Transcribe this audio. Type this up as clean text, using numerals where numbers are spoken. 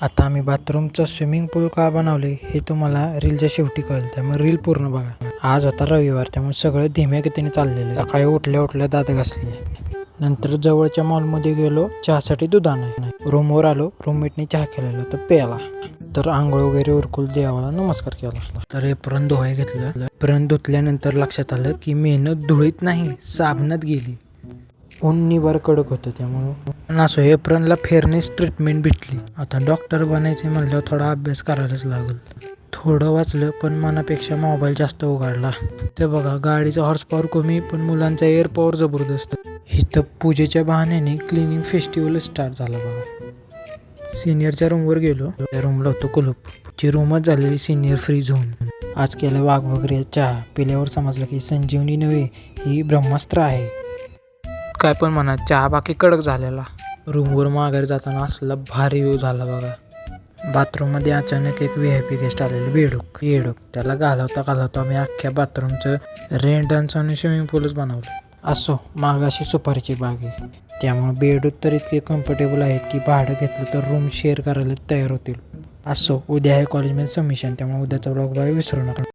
आता आम्ही बाथरूमचं स्विमिंग पूल का बनवले हे तुम्हाला रीलच्या शेवटी कळेल, त्यामुळे रील पूर्ण बघा. आज होता रविवार, त्यामुळे सगळे धीम्या गतीने चाललेले. सकाळी उठल्या दात घासले. नंतर जवळच्या मॉलमध्ये गेलो चहासाठी दूध आणाय. रूमवर आलो, रूममेटने चहा केलेला तर प्याला. तर आंघोळ वगैरे उरकून देवाला नमस्कार केला. तर एप्रोन धुवाय घेतलं. एप्रोन धुतल्यानंतर लक्षात आलं की मेहनत धुळीत नाही साबणात गेली. ऊन निवार कडक होतं, त्यामुळं असो एप्रोनला फेअरनेस ट्रीटमेंट भेटली. आता डॉक्टर बनायचे म्हणल्यावर थोडा अभ्यास करायलाच लागल. थोडं वाचलं पण मनापेक्षा मोबाईल जास्त उघडला. ते बघा गाडीचा हॉर्स पॉवर कमी पण मुलांचा एअर पॉवर जबरदस्त. इथं पूजेच्या बहाण्याने क्लिनिंग फेस्टिवल स्टार्ट झाला बघा. सिनियरच्या रूमवर गेलो, त्या रूमला होतं कुलूप. ची रूमच झालेली सिनियर फ्री झोन. आज केलं वाघ वगैरे चहा पिल्यावर समजलं की संजीवनी नव्हे ही ब्रह्मास्त्र आहे. काय पण म्हणा, चहा बाकी कडक झालेला. रूमवर माघारी जाताना असला भारी व्ह्यू झाला बघा. बाथरूममध्ये अचानक एक VIP गेस्ट आलेले बेडूक. त्याला घालवता आम्ही अख्ख्या बाथरूमचं रेन डान्स आणि स्विमिंग पूलच बनवलं. असो मागाशी सुपारीची बाग आहे, त्यामुळे बेडूक तर इतके कम्फर्टेबल आहेत की भाडं घेतलं तर रूम शेअर करायला तयार होतील. असो उद्या आहे कॉलेजमध्ये सबमिशन, त्यामुळे उद्याचा ब्लॉग बघायला विसरू नका.